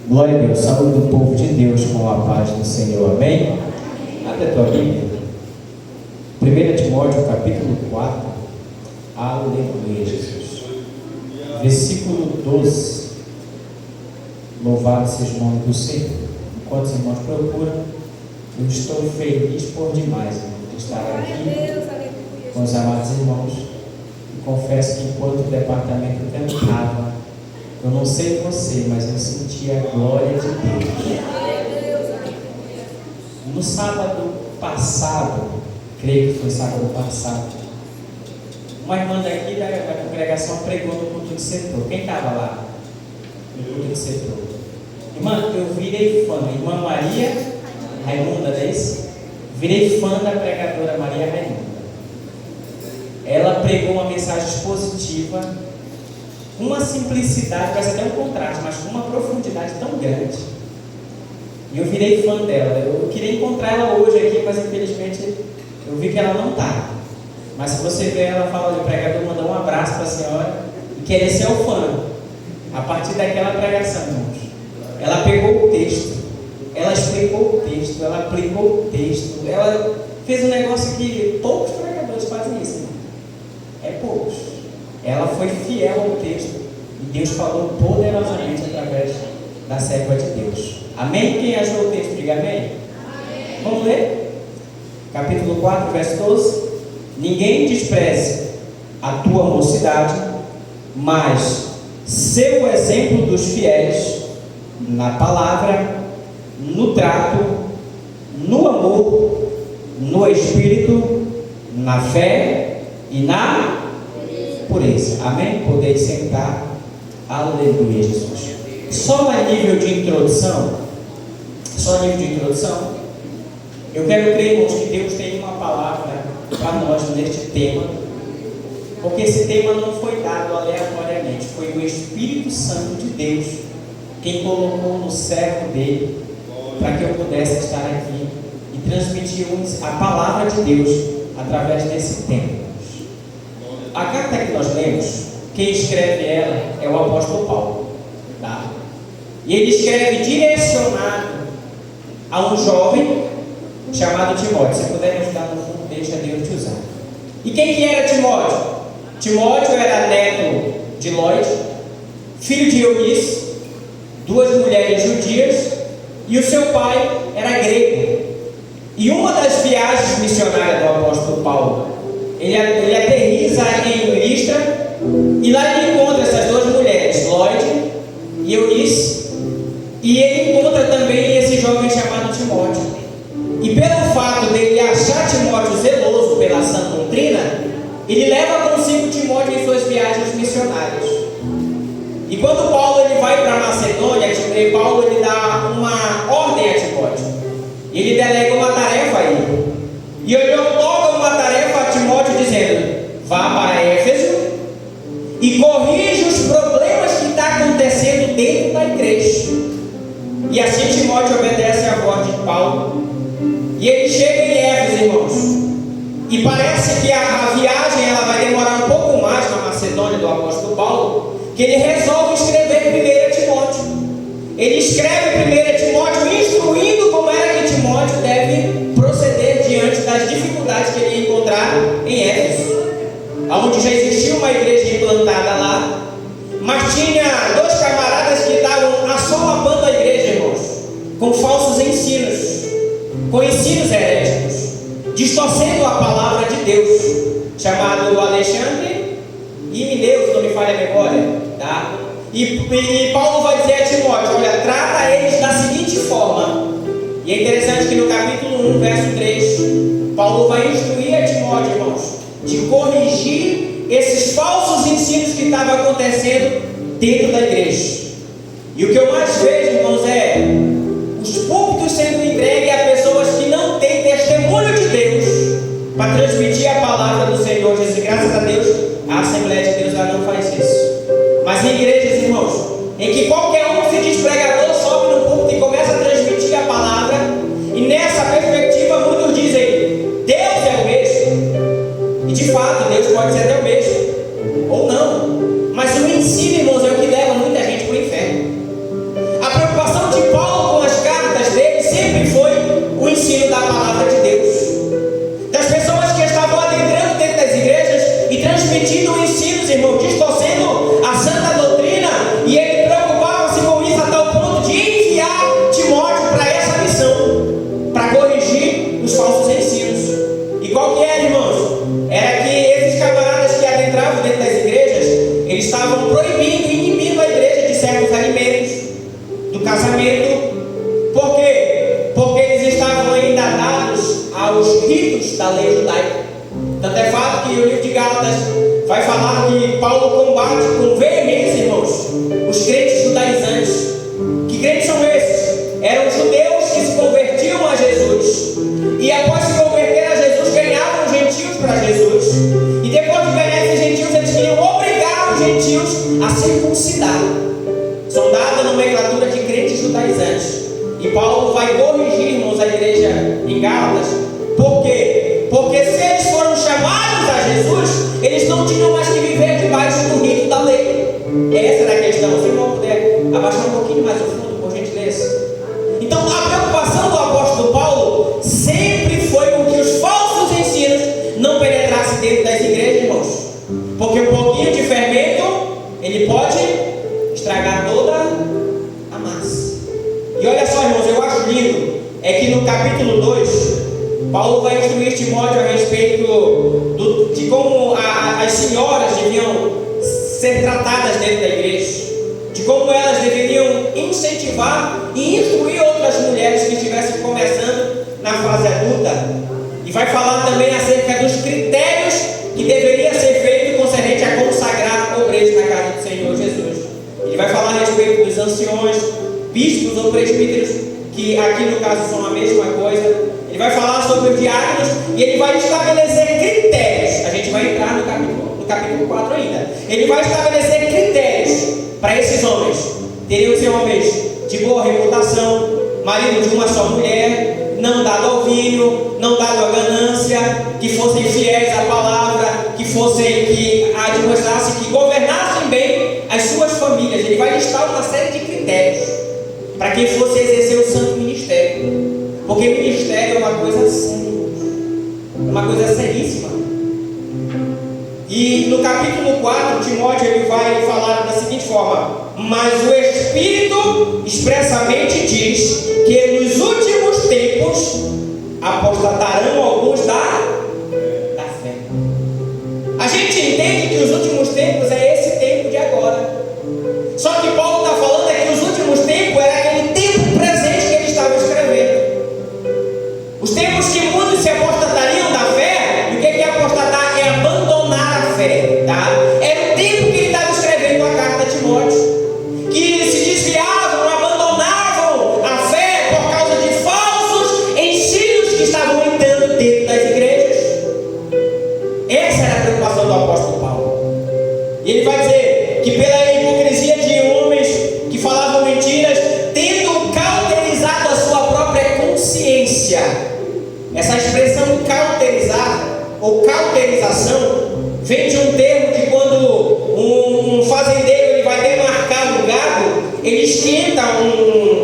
Glória a Deus, saúde do povo de Deus com a paz do Senhor, amém? Abre a tua Bíblia, 1 Timóteo capítulo 4, aleluia Jesus, versículo 12, louvado seja o nome do Senhor. Enquanto os irmãos procuram, eu estou feliz por demais, irmão, de estar aqui com os amados irmãos, e confesso que enquanto o departamento cantava, eu não sei você, mas eu senti a glória de Deus. No sábado passado, creio que foi sábado passado, uma irmã daqui da congregação pregou no culto de setor. Quem estava lá no culto de setor? Irmã, eu virei fã. Irmã Maria Raimunda, não é isso? Virei fã da pregadora Maria Raimunda. Ela pregou uma mensagem expositiva, com uma simplicidade, parece até um contraste, mas com uma profundidade tão grande. E eu virei fã dela. Eu queria encontrar ela hoje aqui, mas infelizmente eu vi que ela não está. Mas se você ver ela fala de pregador, mandar um abraço para a senhora e querer ser o fã. A partir daquela pregação, irmãos, ela pegou o texto, ela explicou o texto, ela aplicou o texto, ela fez um negócio que poucos pregadores fazem isso, irmão. É poucos. Ela foi fiel ao texto e Deus falou poderosamente através da serva de Deus. Amém? Quem achou o texto, diga amém. Amém. Vamos ler? Capítulo 4, verso 12. Ninguém despreze a tua mocidade, mas ser o exemplo dos fiéis na palavra, no trato, no amor, no espírito, na fé e na pureza. Amém? Podeis sentar. Aleluia, Jesus. Só a nível de introdução, eu quero crer, irmãos, que Deus tem uma palavra para nós neste tema, porque esse tema não foi dado aleatoriamente, foi o Espírito Santo de Deus quem colocou no servo dele para que eu pudesse estar aqui e transmitir a palavra de Deus através desse tema. A carta que nós lemos, quem escreve ela é o apóstolo Paulo, tá? E ele escreve direcionado a um jovem chamado Timóteo. Se puder me ajudar no fundo, deixa Deus te usar. E quem que era Timóteo? Timóteo era neto de Lloyd, filho de Eunice, duas mulheres judias, e o seu pai era grego. E uma das viagens missionárias do apóstolo Paulo, ele aterriza em Listra, e lá ele encontra essas duas mulheres, Lloyd e Eunice, e ele encontra também esse jovem chamado Timóteo. E pelo fato dele achar Timóteo zeloso pela sã doutrina, ele leva consigo Timóteo em suas viagens missionárias. E quando Paulo ele vai para Macedônia, Paulo ele dá uma ordem a Timóteo. Ele delega uma tarefa a ele. E ele outorga uma tarefa a Timóteo dizendo: vá para Éfeso e corrija os problemas que estão acontecendo dentro da igreja. E assim Timóteo obedece à voz de Paulo. E ele chega em Éfeso, irmãos. E parece que a viagem ela vai demorar um pouco mais na Macedônia do apóstolo Paulo, que ele resolve escrever 1 Timóteo. Ele escreve 1 Timóteo instruindo como era que Timóteo deve proceder diante das dificuldades que ele ia encontrar em Éfeso, onde já existia uma igreja implantada lá, mas tinha dois camaradas que estavam assolapando a igreja, irmãos, com falsos ensinos, com ensinos heréticos, distorcendo a palavra de Deus, chamado Alexandre e Himeneu, se não me falha a memória, tá? E Paulo vai dizer a Timóteo: olha, trata eles da seguinte forma. E é interessante que no capítulo 1, verso 3, Paulo vai instruir a Timóteo, irmãos, de corrigir esses falsos ensinos que estavam acontecendo dentro da igreja. E o que eu mais vejo, irmãos, é os púlpitos sendo entregues a pessoas que não têm testemunho de Deus para transmitir a palavra do Senhor. E graças a Deus, a Assembleia de Deus lá não faz isso. Mas em igrejas, irmãos, em que qualquer um se diz pregador, sobe no púlpito e começa a transmitir a palavra, e nessa perspectiva muitos dizem: Deus é o mesmo. E de fato, Deus pode ser até o mesmo, ou não. Mas o ensino, irmãos, é o que leva muita gente para o inferno. A preocupação casamento. Por quê? Porque eles estavam ainda dados aos ritos da lei judaica. Tanto é fato que o livro de Gálatas vai falar que Paulo combate com veemência, irmãos, os crentes judaizantes. Que crentes são esses? Eram judeus que se convertiam a Jesus, e após se converter a Jesus, ganhavam gentios para Jesus, e depois de ganhar esses gentios, eles queriam obrigar os gentios a circuncidar. São dadas a nomenclatura de crentes judaizantes. E Paulo vai corrigir, irmãos, a igreja em Gálatas. Por quê? Porque se eles foram chamados a Jesus, eles não tinham mais que viver debaixo do rito da lei. Essa era a questão. Se o irmão puder abaixar um pouquinho mais o fundo, por gentileza. Então a preocupação do apóstolo Paulo sempre foi com que os falsos ensinos não penetrassem dentro das igrejas, irmãos. Porque um pouquinho de fermento, ele pode estragar toda a massa. E olha só, irmãos, eu acho lindo, é que no capítulo 2, Paulo vai instruir Timóteo a respeito de como as senhoras deviam ser tratadas dentro da igreja, de como elas deveriam incentivar e instruir outras mulheres que estivessem começando na fase adulta. E vai falar também acerca dos critérios que deveria ser feito concernente a consagrar obreiros na casa do Senhor Jesus. Ele vai falar a respeito dos anciões, bispos ou presbíteros, que aqui no caso são a mesma coisa. Ele vai falar sobre os diáconos e ele vai estabelecer critérios. A gente vai entrar no capítulo 4 ainda. Ele vai estabelecer critérios para esses homens. Teriam que ser homens de boa reputação, marido de uma só mulher, não dado ao vinho, não dado à ganância, que fossem fiéis à palavra, que administrassem, que governassem bem as suas famílias. Ele vai listar uma série de critérios para quem fosse exercer o santo ministério. Porque ministério é uma coisa séria, uma coisa seríssima. E no capítulo 4, Timóteo ele vai falar da seguinte forma: mas o Espírito expressamente diz que nos últimos tempos apostatarão alguns da fé. A gente entende que os últimos tempos é esse tempo de agora. Só que Paulo está falando é que os últimos tempos era aquele tempo presente que ele estava escrevendo. Os tempos que muitos se apostatariam da fé. E o que é apostatar? É abandonar a fé, tá? Era o tempo que ele estava escrevendo a carta a Timóteo, que se desviavam, abandonavam a fé por causa de falsos ensinos que estavam entrando dentro das igrejas. Essa era a preocupação do apóstolo Paulo. E ele vai dizer que pela hipocrisia de homens que falavam mentiras, tendo cauterizado a sua própria consciência. Essa expressão cauterizar ou cauterização vem de um termo de quando um fazendeiro ele vai demarcar um gado, ele esquenta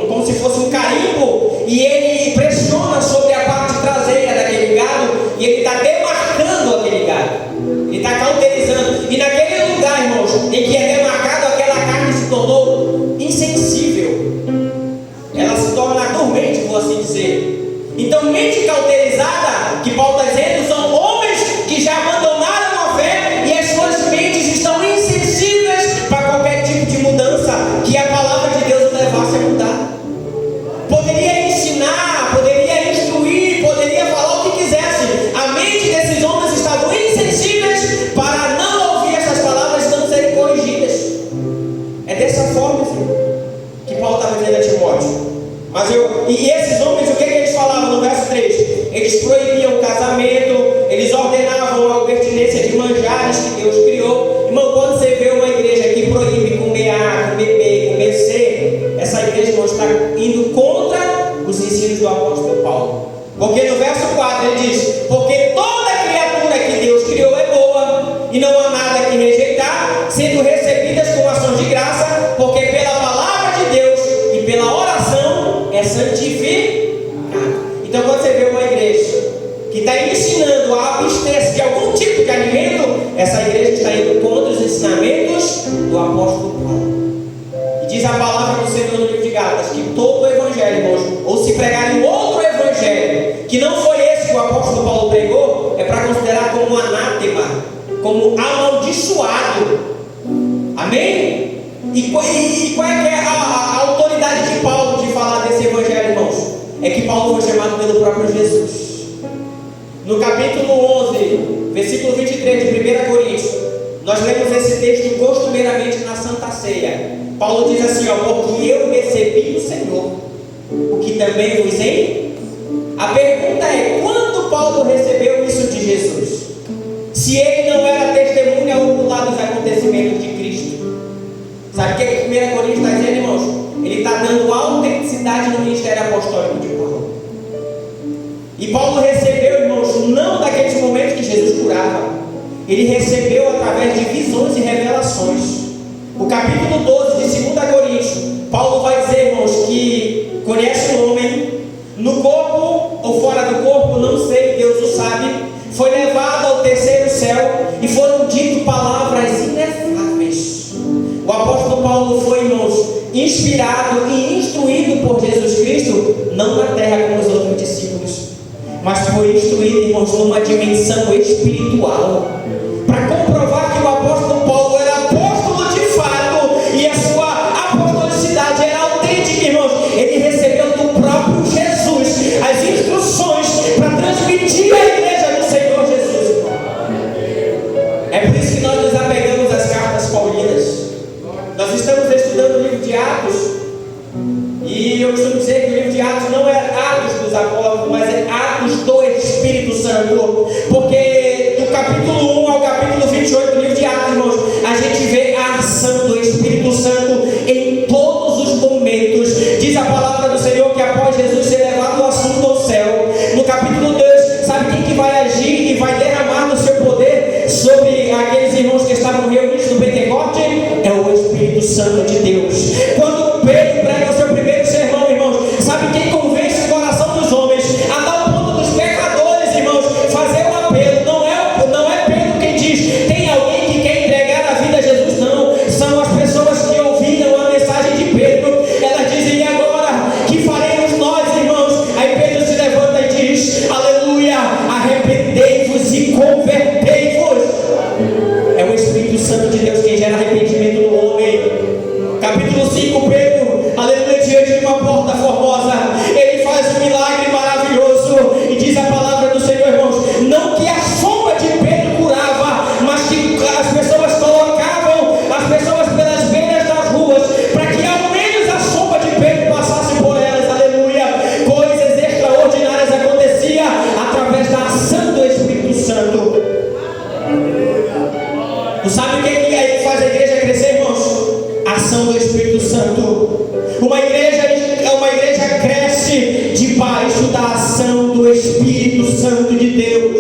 como se fosse um carimbo e ele pressiona sobre a parte traseira daquele gado e ele está demarcando aquele gado, ele está cauterizando. E naquele lugar, irmãos, em que é demarcado, aquela carne se tornou insensível, ela se torna dormente, vou assim dizer. Então, mente cauterizada, que Paulo está dizendo, são homens que já abandonaram a fé e as suas mentes estão insensíveis para qualquer tipo de mudança que a palavra de Deus levasse a mudar. Poderia ensinar, poderia instruir, poderia falar o que quisesse. A mente desses homens estavam insensíveis para não ouvir essas palavras e não serem corrigidas. É dessa forma, Senhor, que Paulo está dizendo a Timóteo. E esses homens, o que eles falavam no verso 3? Eles proibiam o casamento, eles ordenavam a pertinência de manjares que Deus criou. Irmão, quando você vê uma igreja que proíbe comer A, comer B, comer C, essa igreja, irmão, está indo contra os ensinos do apóstolo Paulo. Porque no verso 4 ele diz: porque toda criatura que Deus criou é boa, e não há nada que rejeitar, sendo recebidas com ações de graça, porque pela palavra de Deus e pela oração é santificado. Então, quando você vê uma igreja que está ensinando a abster-se de algum tipo de alimento, essa igreja está indo contra os ensinamentos do apóstolo Paulo. E diz a palavra do Senhor no livro de Gálatas que todo o evangelho, irmãos, ou se pregar em outro evangelho que não foi esse que o apóstolo Paulo pregou, é para considerar como anátema, como amaldiçoado. Amém? E qual é a autoridade de Paulo chamado pelo próprio Jesus. No capítulo 11, versículo 23 de 1 Coríntios, nós lemos esse texto costumeiramente na Santa Ceia. Paulo diz assim, porque eu recebi do Senhor o que também vos ensinei. A pergunta é, quando Paulo recebeu isso de Jesus? Se ele não era testemunha ocular dos acontecimentos de Cristo. Sabe o que 1 Coríntios está dizendo, irmãos? Ele está dando autenticidade no ministério apostólico de Paulo. E Paulo recebeu, irmãos, não daqueles momentos que Jesus curava. Ele recebeu através de visões e revelações. O capítulo 12 de 2 Coríntios, Paulo vai dizer, irmãos, que conhece o homem, no corpo ou fora do corpo, não sei, Deus o sabe, foi levado ao terceiro céu e foram ditas palavras inefáveis. O apóstolo Paulo foi, irmãos, inspirado e instruído por Jesus Cristo, não na terra como os outros discípulos, mas foi instruído, irmãos, numa dimensão espiritual, para comprovar que o apóstolo Paulo era apóstolo de fato e a sua apostolicidade era autêntica, irmãos. Ele recebeu do próprio Jesus as instruções para transmitir a igreja do Senhor Jesus. É por isso que nós nos apegamos às cartas paulinas. Nós estamos estudando o livro de Atos, e eu costumo dizer que o livro de Atos não é Atos dos Apóstolos, mas é Atos do Espírito Santo, porque do capítulo 1 ao capítulo 28 do livro de Atos, irmãos, a gente vê a ação do Espírito Santo em todos os momentos. Diz a palavra do Senhor que após Jesus ser levado o assunto ao céu, no capítulo 2, sabe quem que vai agir e vai derramar do seu poder sobre aqueles irmãos que estavam reunidos no Pentecoste? É o Espírito Santo de Deus. Quando Pedro prega o seu primeiro sermão, irmãos, sabe quem convence o coração dos homens a dar o ponto dos pecadores, irmãos, fazer o apelo? Não é Pedro quem diz, tem alguém que quer entregar a vida a Jesus, não. São as pessoas que ouviram a mensagem de Pedro. Elas dizem, e agora? Que faremos nós, irmãos? Aí Pedro se levanta e diz, aleluia, arrependei-vos e convertei-vos. É o Espírito Santo de Deus quem gera arrependimento no homem. Capítulo 5, Pedro, aleluia, diante de uma porta formosa, ele faz um milagre maravilhoso, e diz a palavra do Senhor, irmãos, não que a sombra de Pedro curava, mas que as pessoas colocavam as pessoas pelas beiras das ruas, para que ao menos a sombra de Pedro passasse por elas, aleluia. Coisas extraordinárias aconteciam através da ação do Espírito Santo. Tu sabe o que faz a igreja crescer, irmãos? A ação do Espírito Santo. Uma igreja cresce debaixo da ação do Espírito Santo de Deus.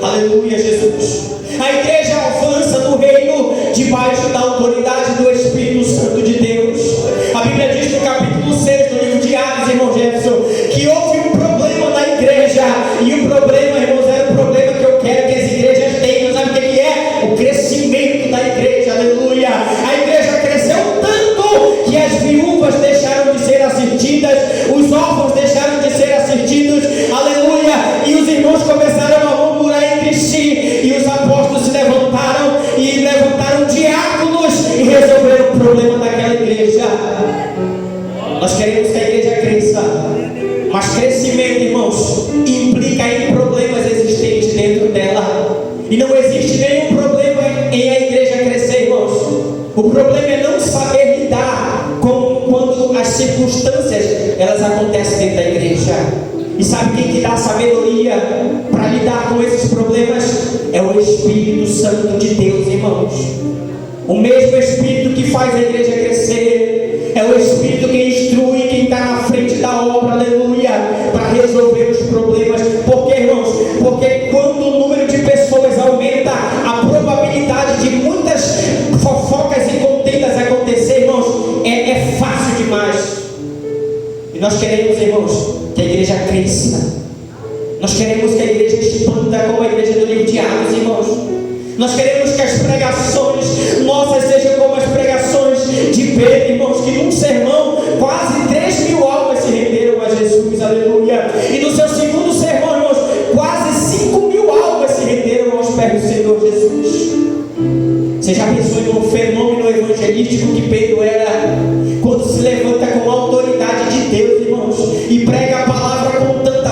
Aleluia, Jesus. A igreja avança no reino debaixo da autoridade do Espírito Santo de Deus. A Bíblia diz no capítulo 6 do livro de Atos, irmão Jefferson, que houve um problema na igreja, e o problema, irmãos, era o problema que eu quero que as igrejas tenham. Sabe o que é? O crescimento da igreja, aleluia. A igreja cresceu tanto que as viúvas deixaram de ser assistidas, os órfãos deixaram de ser assistidos, aleluia, e os irmãos começaram a murmurar entre si, e os apóstolos se levantaram e levantaram diáconos e resolveram o problema daquela igreja. Nós queremos que a igreja cresça, mas crescimento, irmãos, implica em problemas existentes dentro dela, e não existe nenhum problema em a igreja crescer, irmãos. O problema é não saber lidar com quando as circunstâncias elas acontecem dentro da igreja. E sabe quem que dá sabedoria para lidar com esses problemas? É o Espírito Santo de Deus, irmãos. O mesmo Espírito que faz a igreja crescer é o Espírito que instrui quem está na frente da obra, aleluia, para resolver os problemas. Por quê, irmãos? Porque quando o número de pessoas aumenta, a probabilidade de muitas fofocas e contendas acontecer, irmãos, é fácil demais. E nós queremos, irmãos, que a igreja cresça. Nós queremos que a igreja expanda como a igreja do livro de Atos, irmãos. Nós queremos que as pregações nossas sejam como as pregações de Pedro, irmãos, que num sermão quase 3.000 almas se renderam a Jesus, aleluia. E no seu segundo sermão, irmãos, quase 5.000 almas se renderam aos pés do Senhor Jesus. Você já pensou em um fenômeno evangelístico que Pedro era, quando se levanta com a autoridade de Deus, irmãos, e prega a palavra com tanta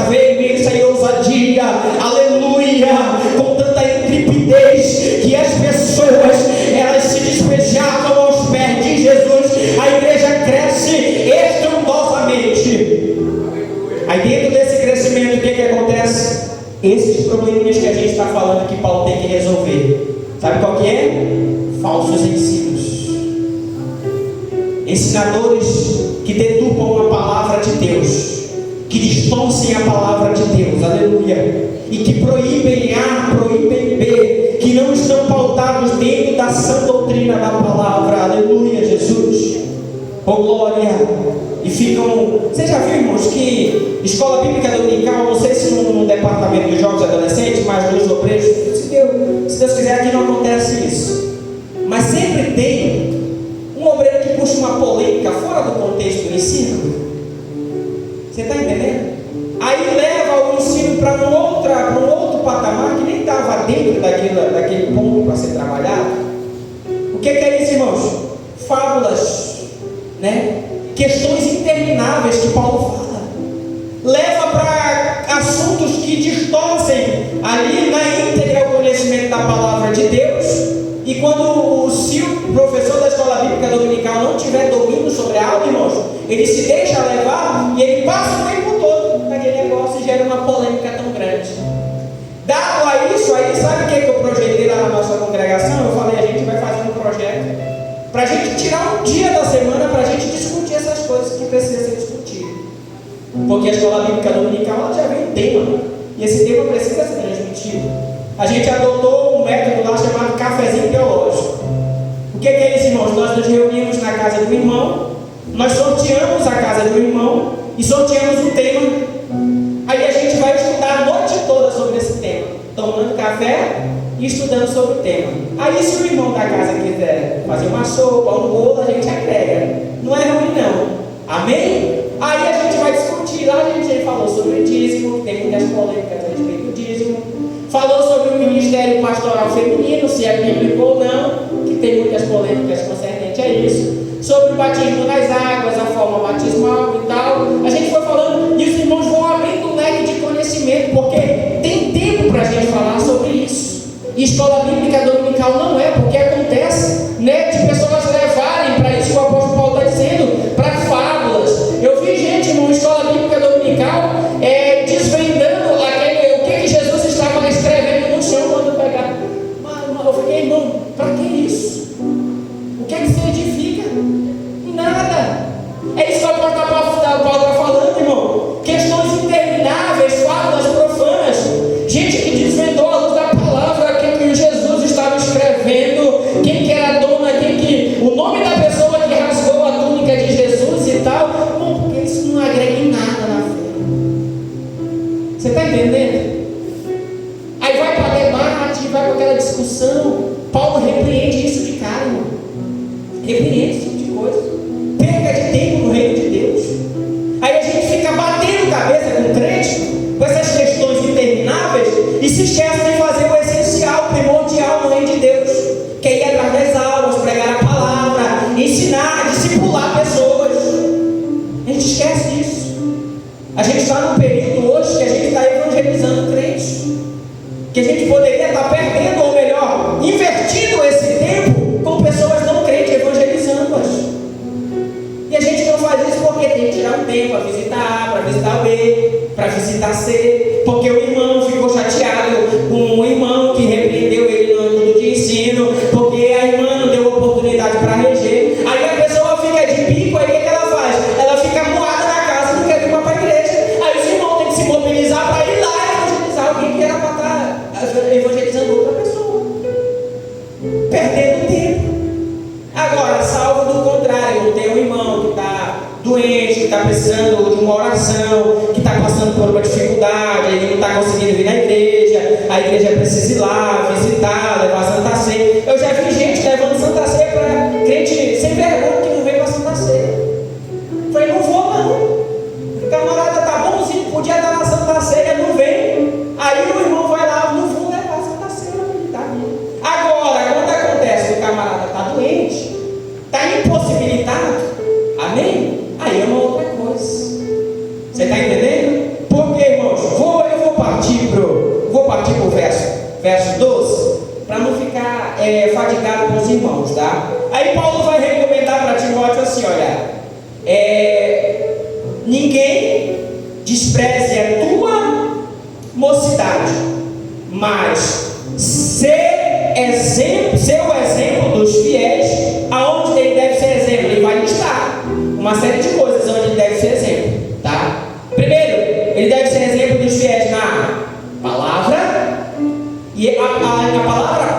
esses probleminhas que a gente está falando que Paulo tem que resolver. Sabe qual que é? Falsos ensinos. Ensinadores que deturpam a palavra de Deus, que distorcem a palavra de Deus, aleluia, e que proíbem A, proíbem B, que não estão pautados dentro da sã doutrina da palavra, aleluia, Jesus, oh glória, e ficam, você já viu, irmãos, que escola bíblica dominical, não sei se no departamento dos jovens e adolescentes, mas nos obreiros, se Deus quiser, aqui não acontece isso, mas sempre tem um obreiro que puxa uma polêmica fora do contexto do ensino. Você está entendendo? Aí leva o ensino para um outro patamar que nem estava dentro daquele ponto para ser trabalhado. O que é isso, irmãos? Fábulas, né? Questões intermináveis que Paulo fala. Leva para assuntos que distorcem ali na íntegra o conhecimento da palavra de Deus. E se o professor da escola bíblica dominical não tiver domínio sobre algo, irmãos, ele se deixa levar e ele passa o tempo todo naquele negócio e gera uma polêmica tão grande. Dado a isso aí, sabe o que eu projetei lá na nossa congregação? Eu falei, a gente vai fazer um projeto para a gente tirar um dia da semana para a gente discutir essas coisas que precisam ser discutidas. Porque a escola bíblica dominical ela já vem um tema, e esse tema precisa ser transmitido. A gente adotou um método lá chamado cafezinho teológico. O que é isso, irmãos? Nós nos reunimos na casa do irmão, nós sorteamos a casa do irmão e sorteamos um tema. Aí a gente vai estudar a noite toda sobre esse tema, tomando café e estudando sobre o tema. Aí se o irmão da casa quiser fazer uma sopa, um bolo, a gente agrega. Não é ruim não. Amém? Aí a gente vai discutir. Lá a gente falou sobre o dízimo, que tem muitas polêmicas a respeito do dízimo. Falou sobre o ministério pastoral feminino, se é bíblico ou não, que tem muitas polêmicas concernentes a isso. Sobre o batismo nas águas, a forma batismal e tal. A gente foi falando e os irmãos vão abrindo um leque de conhecimento, porque tem tempo para a gente falar sobre isso. E escola bíblica dominical não é, porque acontece, né, de pessoas levarem para isso que o apóstolo Paulo está dizendo, para fábulas. Eu vi gente, irmão, escola bíblica dominical, desvendando o que Jesus estava escrevendo no chão quando pegar. Eu fiquei, irmão, para que isso? O que é que se edifica? Nada. É isso que o apóstolo Paulo está falando, irmão. Questões intermináveis, fábulas profanas. Gente que desvendou a luz da palavra aquilo que Jesus estava escrevendo, quem que era a dona, o nome da pessoa que rasgou a túnica de Jesus e tal. Bom, porque isso não agrega em nada na fé. Você está entendendo? Aí vai para debate, vai para aquela discussão. Paulo repreende isso de cara, irmão. Repreende esse tipo de coisa. Perca de tempo no reino de Deus. Aí a gente fica batendo cabeça com o crente, com essas questões intermináveis, e se esquece de fazer o essencial, o primordial no reino de Deus, que é ir atrás das aulas, pregar a palavra, ensinar, discipular pessoas. A gente esquece disso. A gente está num período hoje que a gente está evangelizando crentes, que a gente poderia estar perdendo, ou melhor, invertindo esse tempo com pessoas não crentes, evangelizando-as. E a gente não faz isso porque tem que tirar um tempo para visitar A, para visitar B, para visitar C, porque o irmão ficou chateado com o irmão que repreendeu ele no âmbito de ensino, porque a irmã não deu oportunidade para reger. Aí a pessoa fica de bico, aí o que ela faz? Ela fica moada na casa, não quer vir para a igreja. Aí os irmãos têm que se mobilizar para ir lá e evangelizar alguém que era para estar evangelizando outra pessoa, perdendo tempo. Agora, salvo do contrário, não tem um irmão que está doente, que está precisando de uma oração, que está passando por uma dificuldade, ele não está conseguindo vir na igreja, a igreja precisa ir lá, visitar, levar a Santa Ceia. Eu já vi gente levando Santa Ceia para crente sem vergonha que não vem para a Santa Ceia. Falei, não vou não. O camarada está bonzinho, podia estar na Santa Ceia, não vem. Aí o irmão vai lá, não vou levar a Santa Ceia, tá aqui. Agora, quando acontece que o camarada está doente, está impossibilitado, amém? Aí é uma outra coisa. Você está entendendo? Porque, irmãos, eu vou partir para o verso 12, para não ficar fadigado com os irmãos, tá? Aí Paulo vai recomendar para Timóteo assim, olha, ninguém despreze a tua mocidade. necessidade, mas ser o exemplo dos fiéis, aonde ele deve ser exemplo? Ele vai listar uma série de coisas onde ele deve ser exemplo, tá? Primeiro, ele deve ser exemplo dos fiéis na palavra, e a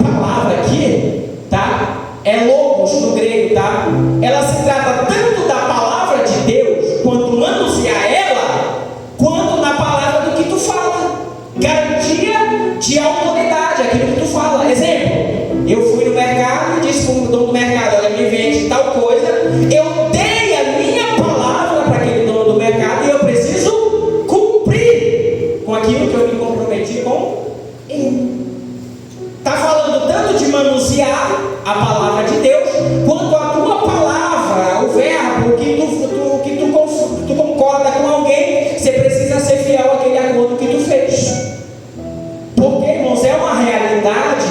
palavra aqui, tá? É logos no grego, tá? Ela se trata tanto da palavra de Deus, quanto manusear ela, quanto na palavra do que tu fala. Garantia de autoridade, aquilo que tu fala. Exemplo, eu fui no mercado e disse para o dono do mercado: olha, me vende tal coisa. Eu dei a minha palavra para aquele dono do mercado e eu preciso cumprir com aquilo que eu me comprometi com ele. Está falando tanto de manusear a palavra de Deus, quanto a tua palavra, o verbo, que tu concorda com alguém, você precisa ser fiel àquele acordo que tu fez. Porque, irmãos, é uma realidade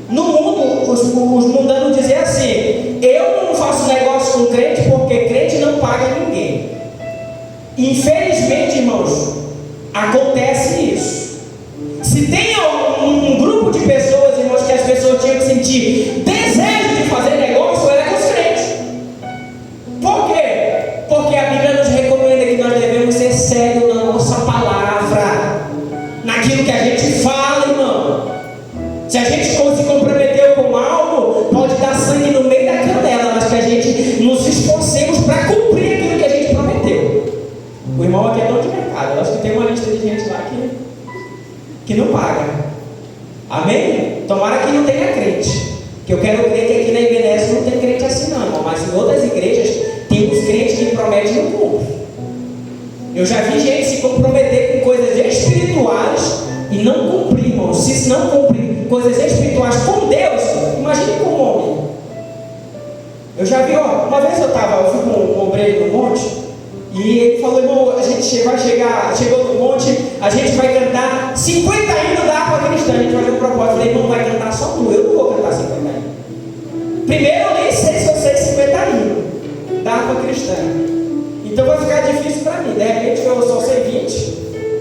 no mundo. Os mundanos dizem assim: eu não faço negócio com crente porque crente não paga ninguém. Infelizmente, irmãos, acontece isso. Se tem um grupo de pessoas, irmãos, que as pessoas tinham que sentir desejo de fazer negócio, era com os crentes. Por quê? Porque a Bíblia nos recomenda que nós devemos ser sérios na nossa palavra, naquilo que a gente fala, irmão. Se a gente se comprometeu com algo, pode dar sangue no meio da canela, mas que a gente nos esforcemos para cumprir aquilo que a gente prometeu. O irmão aqui é dono de mercado. Eu acho que tem uma lista de gente lá que não paga. Amém? Tomara que não tenha crente. Que eu quero crer que aqui na IBNS não tem crente assim não, irmão. Mas em outras igrejas tem os crentes que prometem e não cumprem. Eu já vi gente se comprometer com coisas espirituais e não cumprir, irmão. Se não cumprir coisas espirituais com Deus, imagine com o homem. Eu já vi, uma vez eu fui com um obreiro no monte. E ele falou: irmão, a gente chegou no monte, a gente vai cantar 50 hinos da harpa cristã. A gente vai fazer um propósito. Eu falei: irmão, vai cantar só tu, eu não vou cantar 50 hinos. Primeiro, eu nem sei se eu sei 50 hinos da harpa cristã. Então vai ficar difícil para mim. De repente eu só sei 20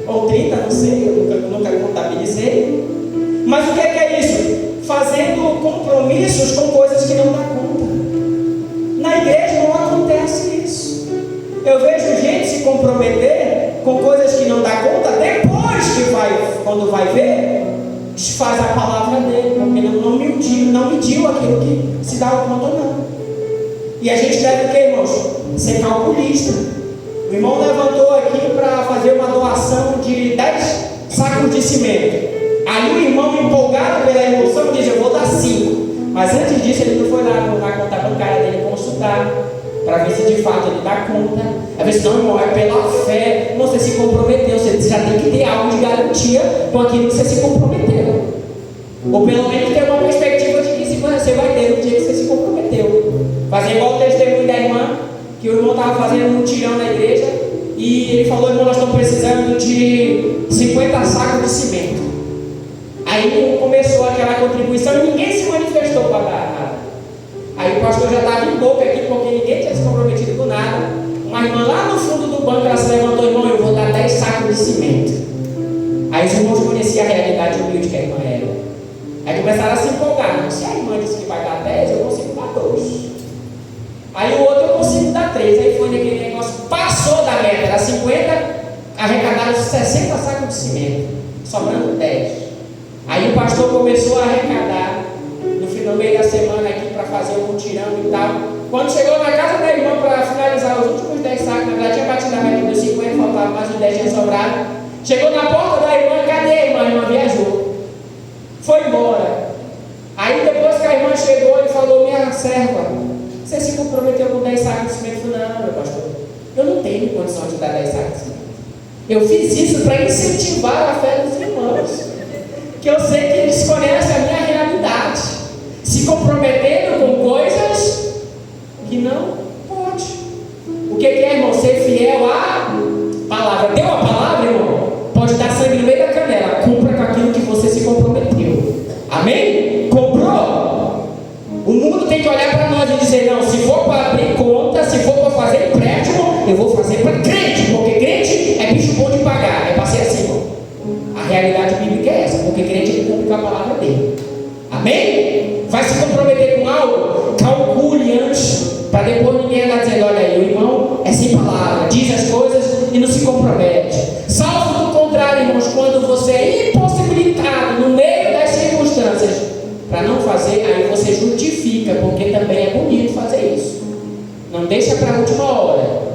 ou 30, não sei, eu nunca contabilizei. Mas o que é isso? Fazendo compromissos com coisas que não dá conta. Na igreja não acontece isso. Eu vejo gente se comprometer com coisas que não dá conta, depois que quando vai ver, desfaz a palavra dele, porque não mediu aquilo que se dá conta ou não. E a gente deve o que, irmãos? Ser calculista. O irmão levantou aqui para fazer uma doação de 10 sacos de cimento. Aí o irmão, empolgado pela emoção, diz: eu vou dar 5. Mas antes disso ele não foi lá na conta bancária dele consultar, para ver se de fato ele dá conta. Às vezes não, irmão, é pela fé. Você se comprometeu, você já tem que ter algo de garantia com aquilo que você se comprometeu. Ou pelo menos ter uma perspectiva de que você vai ter no dia que você se comprometeu. Fazer igual o testemunho da irmã, que o irmão estava fazendo um mutirão na igreja, e ele falou: irmão, nós estamos precisando de 50 sacos de cimento. Aí começou aquela contribuição e ninguém se manifestou para dar nada. Aí o pastor já estava em boca aqui, porque ninguém tinha se comprometido com nada. Uma irmã lá no fundo do banco, ela se levantou: irmão, eu vou dar 10 sacos de cimento. Aí os irmãos conheciam a realidade humilde que a irmã era. Aí começaram a se empolgar: não, se a irmã disse que vai dar 10, eu consigo dar 2. Aí o outro: eu consigo dar 3. Aí foi naquele negócio, passou da meta, era 50, arrecadaram 60 sacos de cimento, sobrando 10. Aí o pastor começou a arrecadar no meio da semana aqui para fazer um mutirão e tal. Quando chegou na casa da irmã para finalizar os últimos 10 sacos, na verdade tinha batido a meta dos 50, faltava mais uns 10 tinha sobrado. Chegou na porta da irmã: cadê a irmã? A irmã viajou, foi embora. Aí depois que a irmã chegou, ele falou: minha serva, você se comprometeu com 10 sacos de cimento? Não, meu pastor, eu não tenho condição de dar 10 sacos de cimento. Eu fiz isso para incentivar a fé dos irmãos, que eu sei que eles conhecem a minha realidade, se comprometendo com coisas que não pode. O que é, irmão? Ser fiel à palavra. Deu a palavra, irmão? Pode dar sangue no meio da canela. Cumpra com aquilo que você se comprometeu. Amém? Comprou? O mundo tem que olhar para nós e dizer: não, se for para abrir conta, se for para fazer empréstimo, eu vou fazer para crente, porque crente é bicho bom de pagar. É para ser assim, irmão. A realidade bíblica Amém? Vai se comprometer com algo? Calcule antes, para depois ninguém andar dizendo: olha aí, o irmão é sem palavra, diz as coisas e não se compromete. Salvo do contrário, irmãos, quando você é impossibilitado no meio das circunstâncias para não fazer, aí você justifica, porque também é bonito fazer isso. Não deixa para a última hora.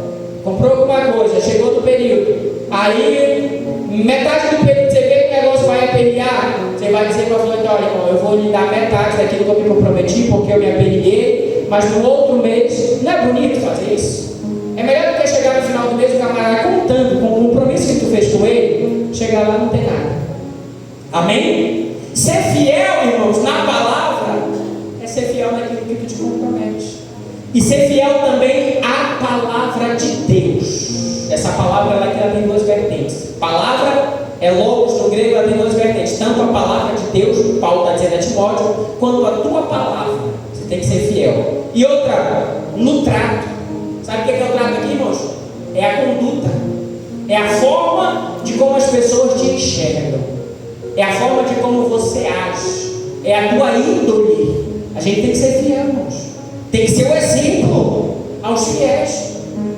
Comprou alguma coisa, chegou no período, aí metade do período você vê que o negócio vai aperrear, você vai dizer para a fulana: olha, irmão, eu vou lhe dar metade daquilo que eu me comprometi, porque eu me aperreei, mas no outro mês. Não é bonito fazer isso? É melhor do que chegar no final do mês o camarada contando com o compromisso que tu fez com ele, chegar lá e não tem nada. Amém? Ser fiel, irmãos, na palavra é ser fiel naquilo que tu te compromete. E ser fiel também à palavra de Deus. Essa palavra ela tem duas vertentes. Palavra é logos no grego, ela tem duas vertentes. Tanto a palavra de Deus, Paulo está dizendo a Timóteo, quanto a tua palavra. Você tem que ser fiel. E outra, no trato. Sabe o que é o trato aqui, irmãos? É a conduta. É a forma de como as pessoas te enxergam. É a forma de como você age. É a tua índole. A gente tem que ser fiel, irmãos. Tem que ser o exemplo aos fiéis,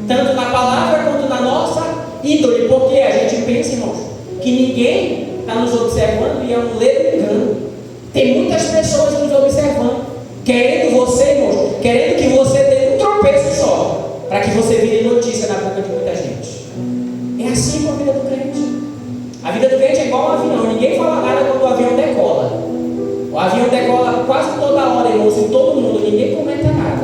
tanto na palavra quanto na nossa índole, porque a gente pensa, irmãos, que ninguém está nos observando e é um ledo engano. Tem muitas pessoas nos observando, querendo você, irmãos, querendo que você dê um tropeço só, para que você vire notícia na boca de muita gente. É assim com a vida do crente. A vida do crente é igual um avião, ninguém fala nada quando o avião decola. O avião decola quase toda hora, irmãos, em todo mundo, ninguém comenta nada.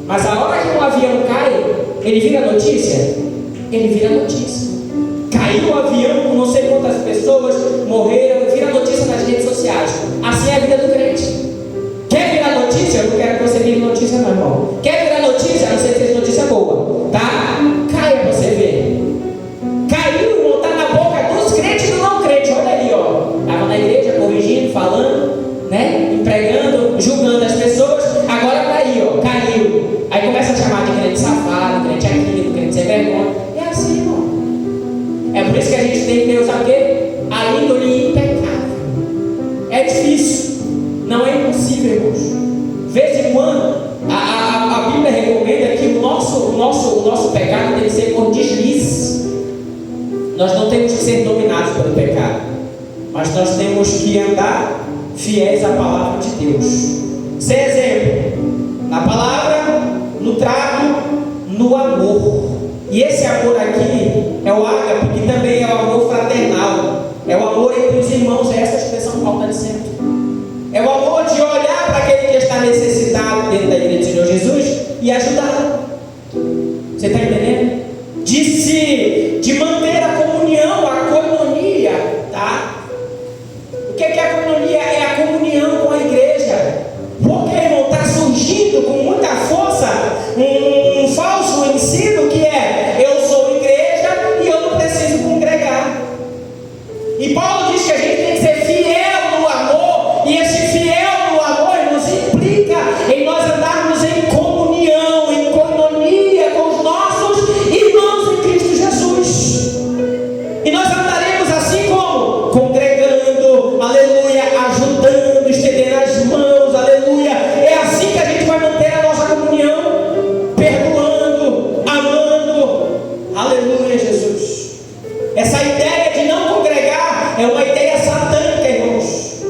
Mas a hora que um avião cai, ele vira notícia? Ele vira notícia. Caiu o avião com não sei quantas pessoas, morreram, vira notícia nas redes sociais. Assim é a vida do crente. Quer virar notícia? Eu não quero que você vire notícia não, irmão. Quer virar notícia? A não ser que seja notícia boa, tá? Caia pra você ver. Caiu, irmão, tá na boca dos crentes e do não crente. Olha ali, ó. Estava na igreja, corrigindo, falando, né? Empregando, julgando as pessoas. Agora tá aí, ó. Caiu. Aí começa a chamar de crente safado, crente aquilo, crente sem vergonha. É assim, irmão. É por isso que a gente tem que ter, sabe o quê? A índole impecável. É difícil. Não é impossível, irmãos. De vez em quando, a Bíblia recomenda que o nosso pecado tem que ser por deslizes. Nós não temos que ser dominados pelo pecado, mas nós temos que andar fiéis à palavra de Deus. Sem exemplo, na palavra, no trato, no amor. E esse amor aqui é o ágape, que também é o amor fraternal. É o amor entre os irmãos, é essa expressão que Paulo está dizendo. É o amor de olhar para aquele que está necessitado dentro da igreja do Senhor Jesus e ajudá-lo. Você está entendendo? De manter a comunhão, a coinonia, tá? O que é a coinonia? É a comunhão com a igreja. Porque, irmão, está surgindo com muita força um falso ensino que é: eu sou igreja e eu não preciso congregar. E Paulo diz que a gente tem que ser fiel no amor, e esse fiel no amor nos implica em nós andarmos em comunhão, em coinonia com os nossos irmãos em Cristo Jesus. E nós andaremos assim como? Congregando, aleluia, ajudando, estendendo as mãos, aleluia. É assim que a gente vai manter a nossa comunhão, perdoando, amando, aleluia, Jesus. Essa ideia de não congregar é uma ideia satânica, irmãos.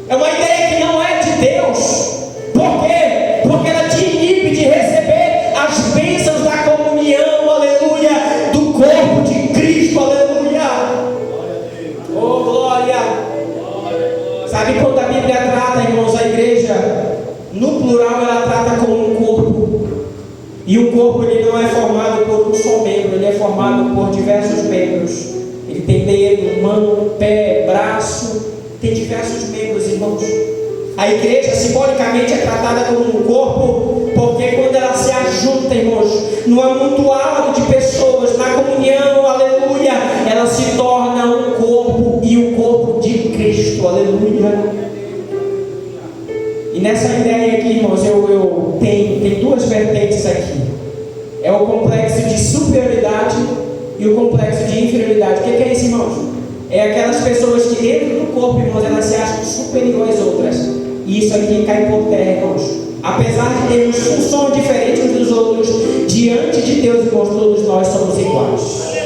É uma ideia que não é de Deus. Por quê? Porque ela te inibe de receber as bênçãos da comunhão, aleluia, do corpo de Cristo, aleluia. Oh, glória. Sabe quando a Bíblia trata, irmãos, a igreja, no plural, ela trata como um corpo. E o corpo, ele não é formado por um só membro, ele é formado por diversos membros. Ele tem dedo, mão, pé, braço, tem diversos membros, irmãos. A igreja simbolicamente é tratada como um corpo, porque quando ela se ajunta, irmãos, no amontoado de pessoas, na comunhão, aleluia, ela se torna um corpo, e o corpo de Cristo, aleluia. E nessa ideia aqui, irmãos, tem duas vertentes aqui. É o complexo de superioridade e o complexo de inferioridade. O que é isso, irmãos? É aquelas pessoas que dentro do corpo, irmãos, elas se acham superiores às outras. E isso aqui cai por terra, irmãos. Apesar de termos funções diferentes uns dos outros, diante de Deus, irmãos, todos nós somos iguais.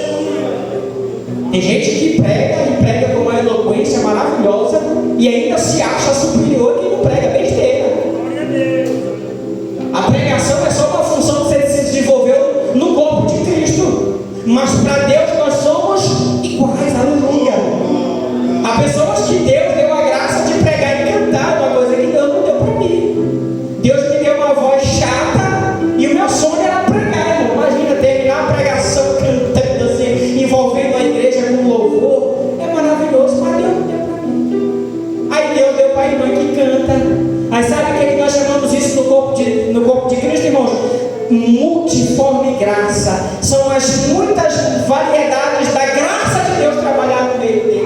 Tem gente que prega e prega com uma eloquência maravilhosa e ainda se acha superior que não prega besteira. A pregação é só uma função que você se desenvolveu no corpo de Cristo. Mas para Deus nós somos iguais, aleluia. Há pessoas que Deus deu a graça de pregar e cantar, uma coisa que Deus não deu para mim. Deus me deu uma voz chata e o meu sonho era pregar, irmão. Imagina terminar a pregação cantando assim, envolvendo a igreja com louvor. É maravilhoso, mas Deus não deu para mim. Aí Deus deu para a irmã que canta. Aí sabe o que nós chamamos isso no corpo de Cristo, irmãos? Multiforme graça. São as muitas variedades da graça de Deus trabalhar no meio dele.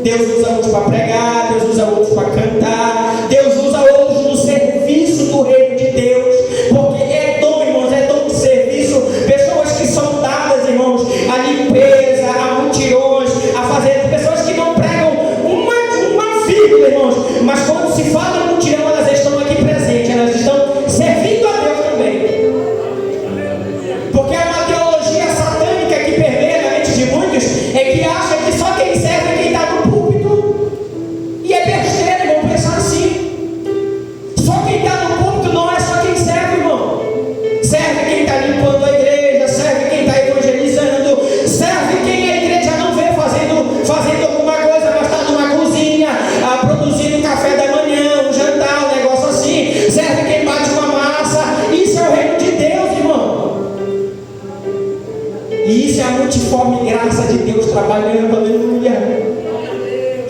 Deus usa outros para pregar, Deus usa outros para cantar, Deus usa outros no serviço do reino de Deus, porque é dom, irmãos, é dom de serviço. Pessoas que são dadas, irmãos, a limpeza, a mutirões, a fazer, pessoas que não pregam uma vírgula, irmãos, mas quando se fala em mutirão, elas estão aqui presentes, elas estão servindo a Deus também. Porque é uma teologia satânica que permeia na mente de muitos, é que acha que só quem serve é quem está no púlpito. E é besteira, irmão, pensar assim. Só quem está no púlpito não é só quem serve, irmão. Serve quem está limpando a igreja, serve quem está evangelizando, serve quem a igreja não vê fazendo alguma coisa, mas está numa cozinha, produzindo café da manhã, um jantar, um negócio assim. Serve quem bate uma massa. Isso é o reino de Deus, irmão. E isso é a multiforme graça de Deus trabalhando, aleluia.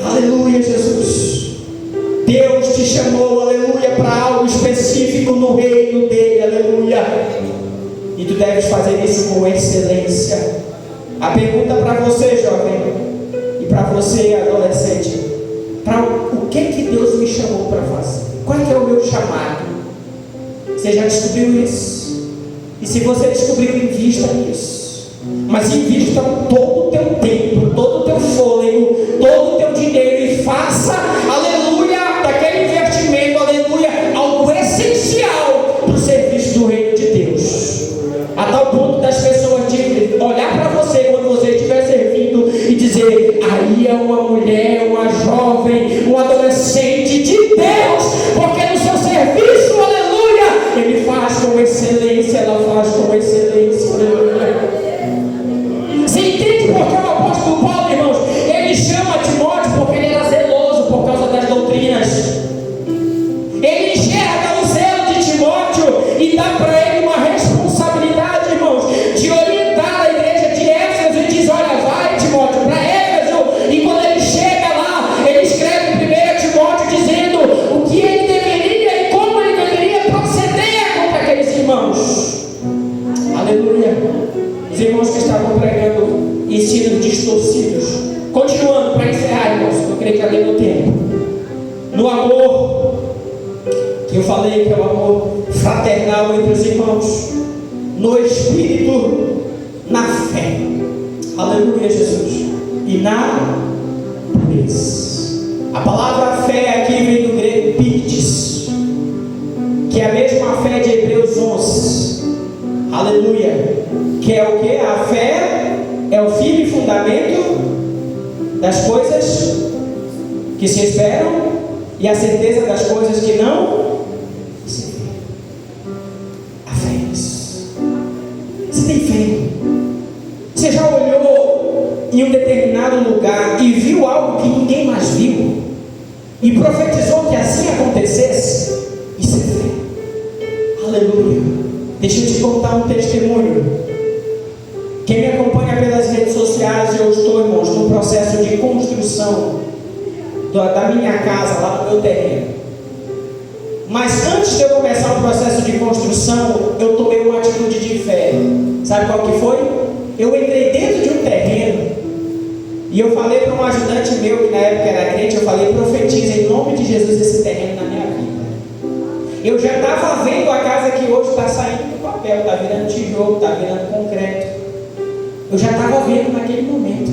Aleluia, Jesus. Deus te chamou, aleluia, para algo específico no reino dele, aleluia. E tu deves fazer isso com excelência. A pergunta para você, jovem, e para você, adolescente, para o que Deus me chamou para fazer? Qual é o meu chamado? Você já descobriu isso? E se você descobriu, invista nisso. Mas invista todo o teu tempo, todo o teu fôlego, todo o teu dinheiro e faça, aleluia, daquele investimento, aleluia, algo essencial para o serviço do reino de Deus. A tal ponto das pessoas de olhar para você quando você estiver servindo e dizer: aí é uma mulher, uma jovem, um adolescente de Deus, porque no seu serviço, aleluia, ele faz com excelência, ela faz com excelência, aleluia. Você entende porque o apóstolo Paulo, irmãos, ele chama Timóteo porque ele era zeloso por causa das doutrinas. Ele enxerga o zelo de Timóteo e dá para ele uma responsabilidade, irmãos, de orientar a igreja de Éfeso e diz: olha, vai Timóteo para Éfeso. E quando ele chega lá, ele escreve 1 Timóteo dizendo o que ele deveria e como ele deveria proceder contra aqueles irmãos. Aleluia. Os irmãos que estavam pregando ensinos distorcidos. Continuando, para encerrar, irmãos, eu creio que já deu tempo. No amor, que eu falei que é o amor fraternal entre os irmãos, no espírito, na fé, aleluia, Jesus, e na pureza. A palavra fé aqui vem do grego pistis, que é a mesma fé de Hebreus 11, aleluia, que é o que? A fé é o firme fundamento das coisas que se esperam e a certeza das coisas que não se veem. A fé é isso. Você tem fé? Você já olhou em um determinado lugar e viu algo que ninguém mais viu e profetizou que assim acontecesse? Isso é fé. Aleluia. Deixa eu te contar um testemunho. Quem me acompanha pelas redes sociais, eu estou, irmãos, no processo de construção da minha casa, lá no meu terreno. Mas antes de eu começar o processo de construção, eu tomei uma atitude de fé. Sabe qual que foi? Eu entrei dentro de um terreno e eu falei para um ajudante meu, que na época era crente, eu falei: profetiza em nome de Jesus esse terreno na minha vida. Eu já estava vendo a casa que hoje está saindo do papel, está virando tijolo, está virando concreto. Eu já estava vendo naquele momento.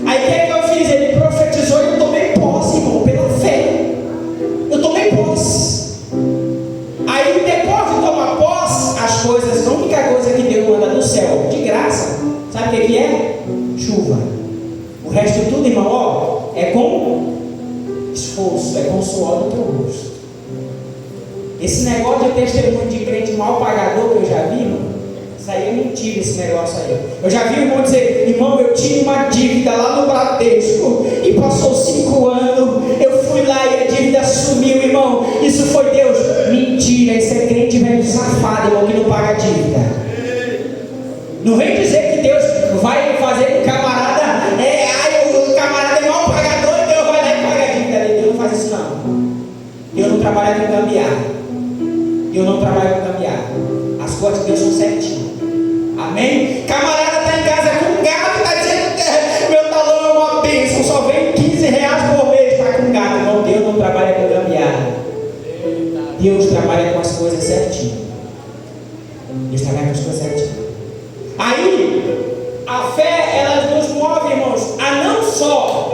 Aí o que é que eu fiz? Ele profetizou e eu tomei posse, irmão, pela fé. é chuva. O resto tudo, irmão, ó, é com esforço, é com suor do teu rosto. Esse negócio de testemunho de crente mal pagador que eu já vi, irmão, isso aí é mentira, esse negócio aí. Eu já vi o irmão dizer: irmão, eu tinha uma dívida lá no Bradesco e passou 5 anos, eu fui lá e a dívida sumiu, irmão, isso foi Deus. Mentira, isso é crente velho safado, irmão, que não paga dívida. Não vem dizer que Deus vai fazer com o camarada, o camarada é mal pagador e Deus vai lá e paga a dívida dele. Deus não faz isso não. Deus não trabalha com gambiarra. Deus não trabalha com gambiarra. As coisas de Deus são certinhas. Amém? Camarada está em casa com gato, está dizendo: meu talão é uma bênção, só vem 15 reais por mês, está com gato. Não, Deus não trabalha com gambiarra. Deus trabalha com as coisas certinhas. Deus trabalha com as coisas certinhas. Aí, a fé, ela nos move, irmãos, a não só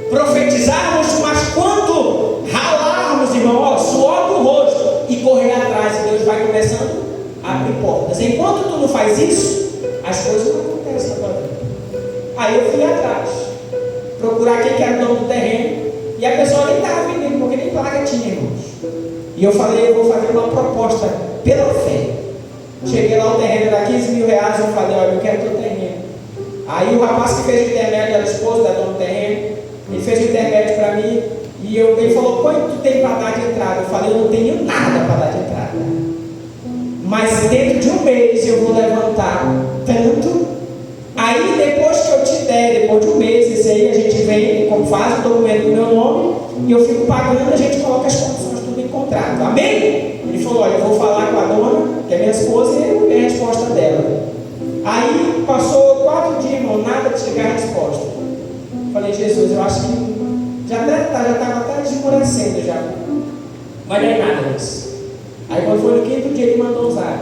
profetizarmos, mas quando ralarmos, irmão, ó, suor do rosto e correr atrás, Deus vai começando a abrir portas. Enquanto tu não faz isso, as coisas não acontecem na tua vida. Aí eu fui atrás, procurar quem que era o dono do terreno, e a pessoa nem estava vendendo, porque nem placa tinha, irmãos. E eu falei: eu vou fazer uma proposta pela fé. Cheguei lá, o terreno era 15 mil reais, eu falei: olha, eu quero teu terreno. Aí o rapaz que fez o intermédio, era o esposo da dona do terreno, ele fez o intermédio para mim, e ele falou: quanto tu tem para dar de entrada? Eu falei: eu não tenho nada para dar de entrada, mas dentro de um mês eu vou levantar tanto. Aí depois que eu te der, depois de um mês, esse aí a gente vem, faz o documento do meu nome, e eu fico pagando, a gente coloca as condições tudo em contrato. Amém? Ele falou: olha, eu vou falar com a dona, que é minha esposa, e eu dei a resposta dela. Aí passou 4 dias, irmão, nada de chegar a resposta. Falei: Jesus, eu acho que já estava até desmorecendo já. Mas não é nada disso. Aí quando foi no 5º dia, ele mandou usar,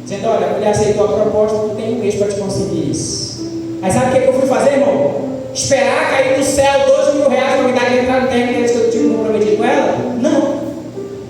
dizendo: olha, a mulher aceitou a proposta, tu tem um mês para te conseguir isso. Aí sabe o que eu fui fazer, irmão? Esperar cair do céu 12 mil reais para me dar de entrar no terreno que eu tive comprometido com ela? Não.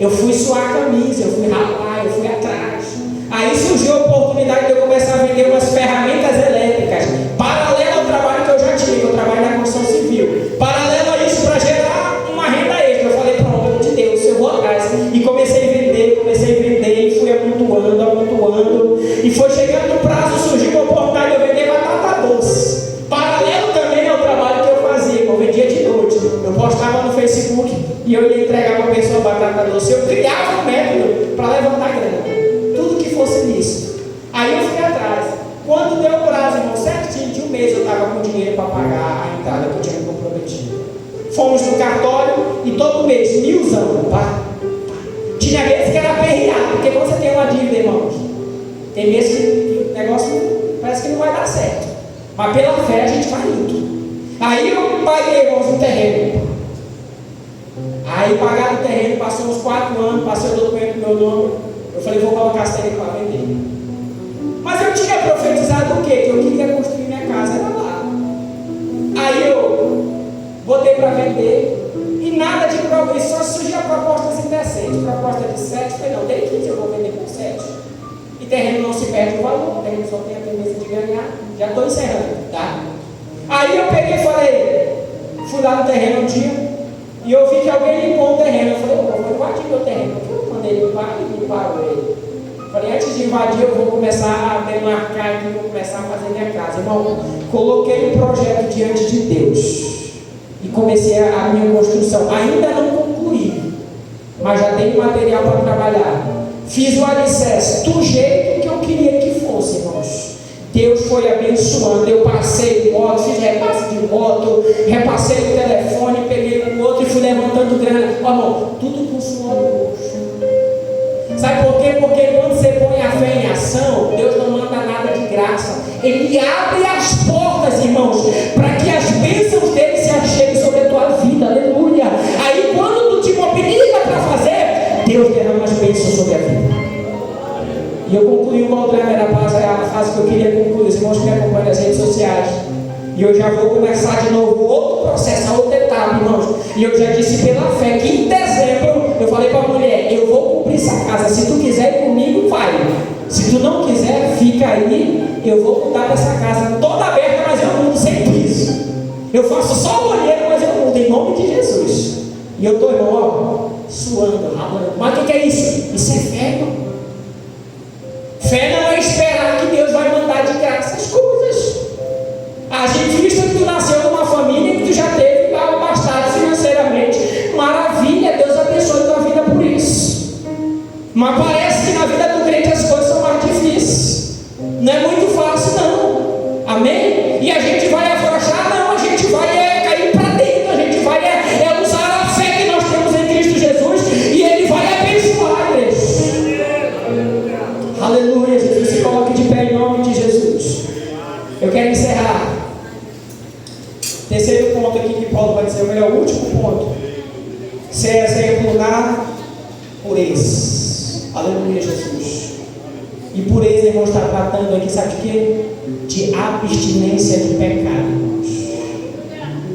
Eu fui suar a camisa, eu fui ralar, eu fui atrás. Aí surgiu a oportunidade de eu começar a vender umas ferramentas elétricas, paralelo ao trabalho que eu já tinha, que eu trabalho na construção civil. Paralelo a isso, para gerar uma renda extra. Eu falei: pronto, de Deus, eu vou atrás. E comecei a vender, e fui amontoando. E foi chegando no prazo, surgiu uma oportunidade de eu vender batata doce. Paralelo também ao trabalho que eu fazia, eu vendia de noite. Eu postava no Facebook e eu ia entregar para a pessoa batata doce. Eu criava um método para levantar grana. Tudo que fosse nisso. Aí eu fui atrás. Quando deu o prazo, irmão, certinho, de um mês eu estava com dinheiro para pagar a entrada que eu tinha me comprometido. Fomos no cartório e todo mês, 1.000, pá. Tinha meses que era aperreado, porque quando você tem uma dívida, irmãos, tem meses que o negócio parece que não vai dar certo. Mas pela fé a gente vai indo. Aí eu paguei, irmãos, um terreno. Aí pagaram o terreno, passou uns 4 anos, passei o documento do meu nome. Eu falei: vou colocar esse terreno para vender. Mas eu tinha profetizado o quê? Que eu queria construir minha casa, era lá. Aí eu botei para vender. E nada de progresso, só surgia propostas indecentes. Proposta de 7, falei: não, dei 15, eu vou vender por 7. E terreno não se perde o valor, o terreno só tem a tendência de ganhar. Já estou encerrando, tá? Aí eu peguei e falei: fui lá no terreno um dia, e eu vi que alguém limpou o terreno. Eu falei: eu vou invadir meu terreno. Eu mandei limpar e limparam ele. Falei: antes de invadir, eu vou começar a demarcar aqui, vou começar a fazer minha casa. Irmão, coloquei um projeto diante de Deus. E comecei a minha construção. Ainda não concluí, mas já tenho material para trabalhar. Fiz o alicerce do jeito que eu queria que fosse, irmãos. Deus foi abençoando. Eu passei moto, fiz repasse de moto, repassei o telefone, peguei o outro e fui levantando grana. Ó, irmão, tudo com suor no rosto. Sabe por quê? Porque quando você põe a fé em ação, Deus não manda nada de graça. Ele abre as portas, irmãos, para que as bênçãos dele se acheguem sobre a tua vida. Aleluia. Aí quando tu te mobiliza para fazer, Deus derrama as bênçãos sobre a vida. E eu concluí o Valdrama, era a frase que eu queria concluir. Os irmãos que me acompanham nas redes sociais. E eu já vou começar de novo outro processo, outra etapa, irmãos. E eu já disse pela fé que em dezembro eu falei para a mulher: eu vou cumprir essa casa. Se tu quiser ir comigo, vai. Se tu não quiser, fica aí eu vou mudar dessa casa toda aberta, mas eu mudo sem piso. Eu faço só o banheiro, mas eu mudo em nome de Jesus. E eu estou, irmão, ó, suando, ralando. Mas o que é isso? Isso é fé, irmão. Fé não é esperar que Deus vai mandar de graça as coisas. A gente visto que tu nasceu numa família que tu já teve bastante financeiramente. Maravilha, Deus abençoe tua vida por isso. Mas parece que na vida do crente as coisas são mais difíceis. Não é muito fácil, não. Amém? E a gente vai afrouxar? Não, a gente vai cair para dentro. A gente vai usar a fé que nós temos em Cristo Jesus e Ele vai abençoar a igreja. Aleluia, Jesus. Se coloque de pé em nome de Jesus. Eu quero encerrar. Terceiro ponto aqui que Paulo vai dizer, o meu último ponto. Ser exemplo na pureza. Aleluia, Jesus. E pureza, irmão, está tratando aqui, sabe de quê? De abstinência de pecado, irmãos.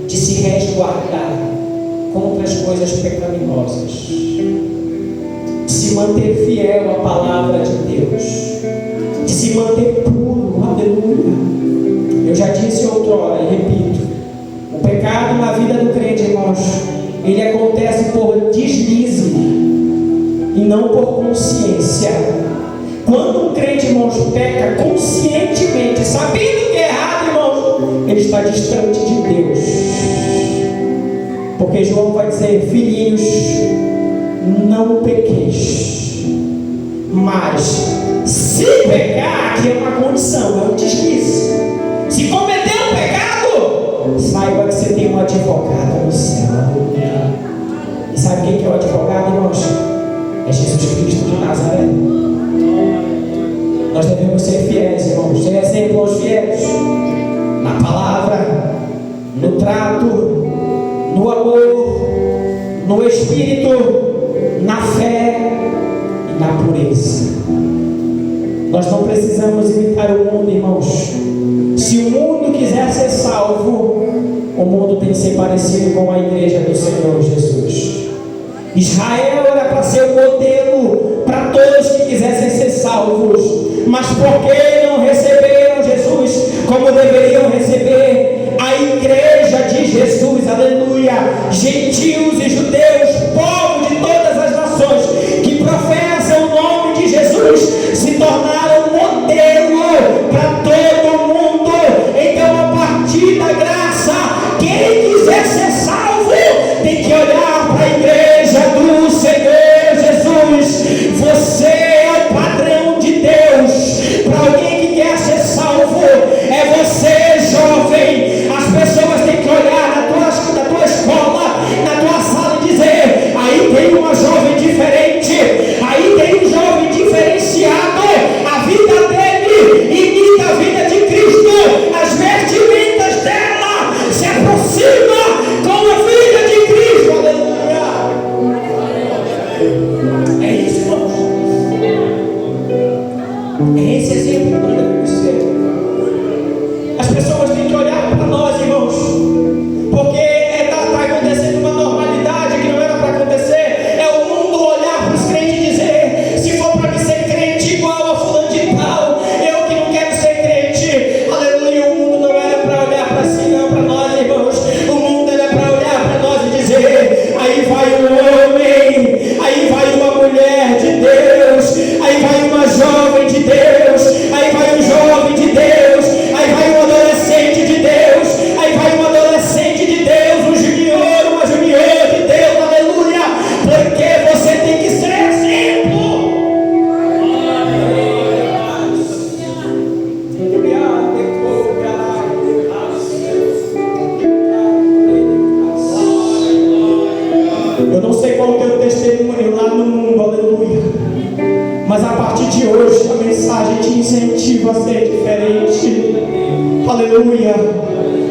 De se resguardar contra as coisas pecaminosas. De se manter fiel à palavra de Deus. De se manter puro. Aleluia. Eu já disse outrora e repito. O pecado na vida do crente, irmãos, ele acontece por deslize e não por consciência. Quando um crente, irmãos, peca conscientemente, sabendo que é errado, irmãos, ele está distante de Deus. Porque João vai dizer, filhinhos, não pequeis. Mas, se pecar, aqui é uma condição, é um deslize. Se cometer um pecado, saiba que você tem um advogado no céu. E sabe quem que é o advogado, irmãos? É Jesus Cristo de Nazaré. Nós devemos ser fiéis, irmãos. Ser exemplos fiéis na palavra, no trato, no amor, no espírito, na fé e na pureza. Nós não precisamos imitar o mundo, irmãos. Se o mundo quiser ser salvo, o mundo tem que ser parecido com a igreja do Senhor Jesus. Israel era para ser o modelo para todos que quisessem ser salvos, mas porque não receberam Jesus como deveriam receber a igreja de Jesus, aleluia, gentios e judeus, povo de todas as nações que professam o nome de Jesus, se tornaram modelo para todo mundo. Então, a partir da graça, quem quiser ser salvo tem que olhar para a igreja do Senhor Jesus. Você é o padrão de Deus para alguém que quer ser salvo. É você, jovem. As pessoas têm que olhar na tua escola, na tua sala e dizer, aí tem uma jovem diferente, aí tem um jovem diferenciado. A vida dele imita a vida de Cristo. As vestimentas dela se aproximam com a vida de Cristo. Aleluia. É isso, irmãos. É esse exemplo que nós devemos ser. As pessoas têm que olhar para nós, irmãos, porque está acontecendo uma normalidade que não era para acontecer. É o mundo olhar para os crentes e dizer, se for para mim ser crente igual a fulano de tal, eu que não quero ser crente. Aleluia. O mundo não era para olhar para si, não, para nós, irmãos. O mundo era para olhar para nós e dizer, aí vai um homem, aí vai uma mulher de Deus, aí vai uma jovem de Deus, aí vai um jovem de Deus, aí vai um adolescente de Deus, aí vai um adolescente de Deus, um junior, uma junior de Deus, aleluia, porque você tem que ser exemplo. Eu não sei qual é o teu testemunho lá no mundo, aleluia, mas a partir de hoje a mensagem te incentiva a ser diferente, aleluia.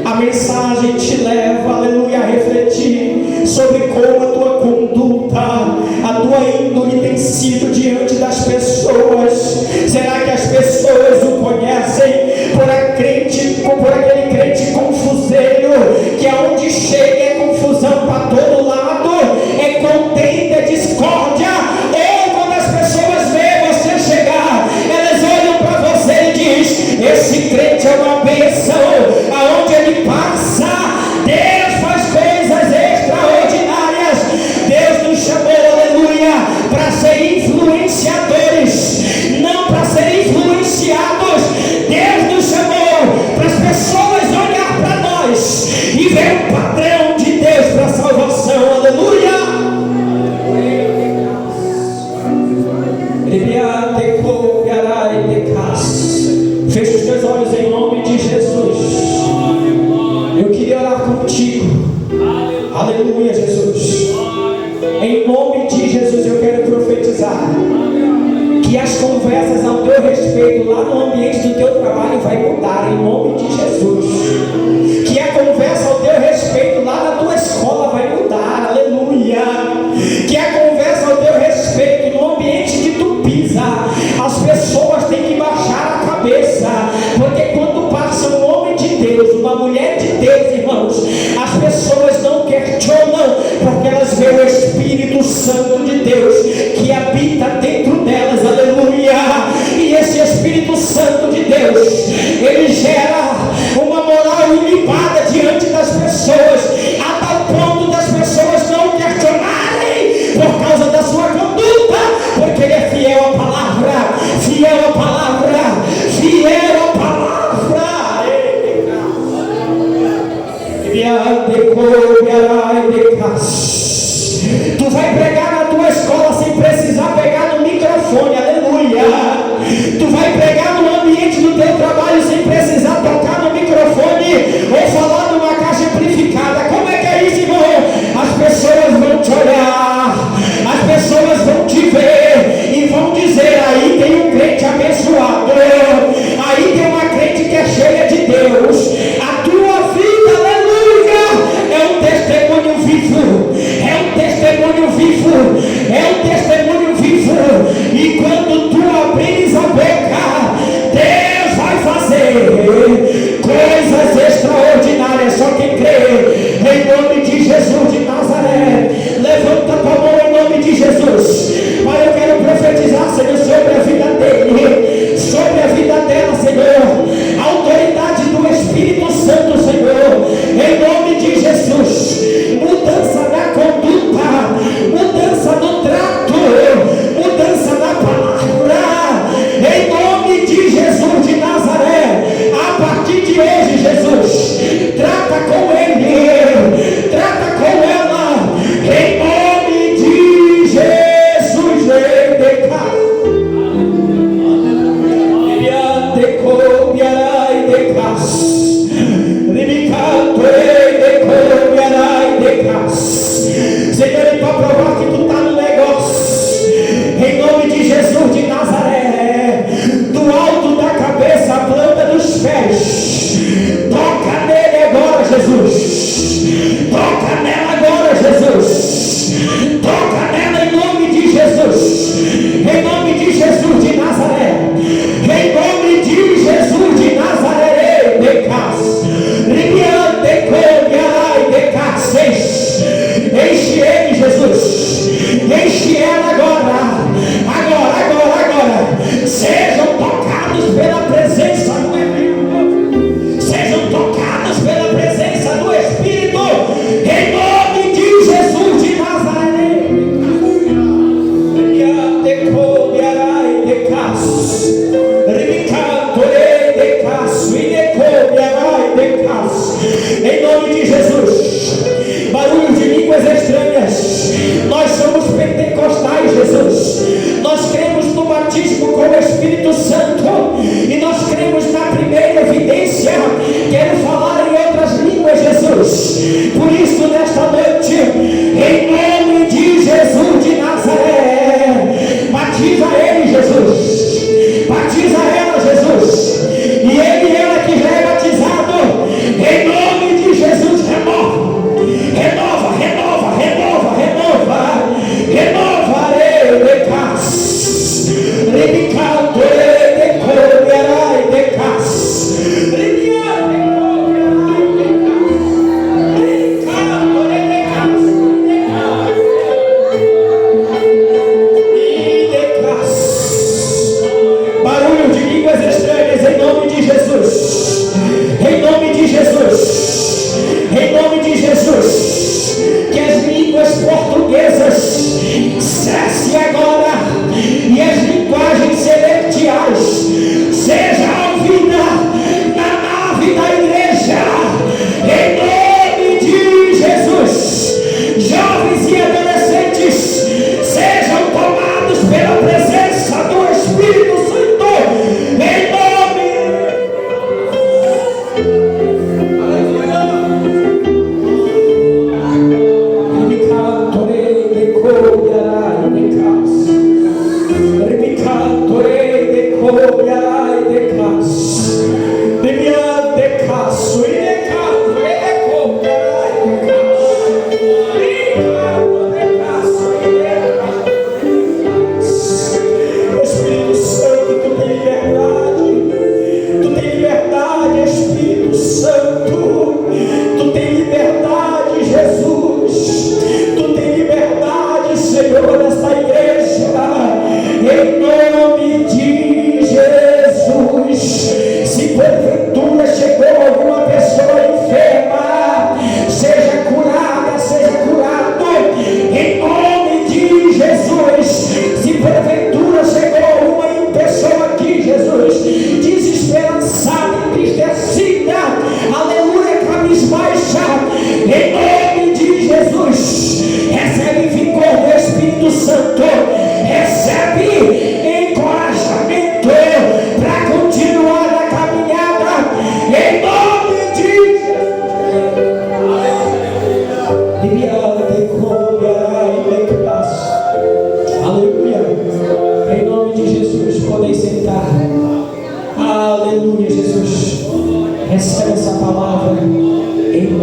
A mensagem te leva, aleluia, a refletir sobre como a tua conduta, a tua índole tem sido diante das pessoas. Será que as pessoas o conhecem por aquele crente confuseiro, que aonde chega é confusão para todo lado, é contenda, é discórdia? Ou quando as pessoas veem você chegar, elas olham para você e dizem, esse viver o padrão de Deus para a salvação. Aleluia. Feche os teus olhos em nome de Jesus. Eu queria orar contigo. Aleluia, Jesus. Em nome de Jesus eu quero profetizar que as conversas ao teu respeito lá no ambiente do teu trabalho vai mudar em nome de Jesus. Que a conversa ao teu respeito lá na tua escola vai mudar. Aleluia. Que a conversa ao teu respeito no ambiente que tu pisa, as pessoas têm que baixar a cabeça, porque quando passa um homem de Deus, uma mulher de Deus, irmãos, as pessoas não questionam, porque elas veem o Espírito Santo de Deus que habita dentro delas. Aleluia. E esse Espírito Santo de Deus, ele gera uma moral ilibada diante das pessoas, a tal ponto das pessoas não questionarem por causa da sua conduta, porque ele é fiel à palavra, fiel à palavra, fiel à palavra. Tu vai pregar na tua escola sem precisar pegar no microfone. Aleluia. Tu vai pregar no ambiente do teu trabalho sem precisar tocar no microfone ou falar numa caixa amplificada. Como é que é isso, irmão? As pessoas vão te olhar, as pessoas vão te ver e vão dizer: aí tem um crente abençoado, aí tem uma crente que é cheia de Deus. A tua vida, aleluia, é um testemunho vivo, é um testemunho vivo, é um testemunho vivo. E quando tu abrires a boca, Deus vai fazer coisas extraordinárias. Só quem crê em nome de Jesus de Nazaré, levanta a tua mão em nome de Jesus. Pai, eu quero profetizar, Senhor, sobre a vida dele, sobre a vida dela, Senhor, a autoridade do Espírito Santo, Senhor, em nome de Jesus. Mudança na conduta, mudança no trato,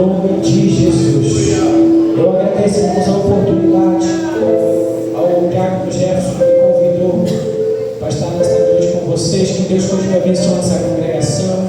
nome de Jesus. Eu agradeço a oportunidade ao Diácono Jefferson que me convidou para estar nesta noite com vocês. Que Deus continue abençoando essa congregação.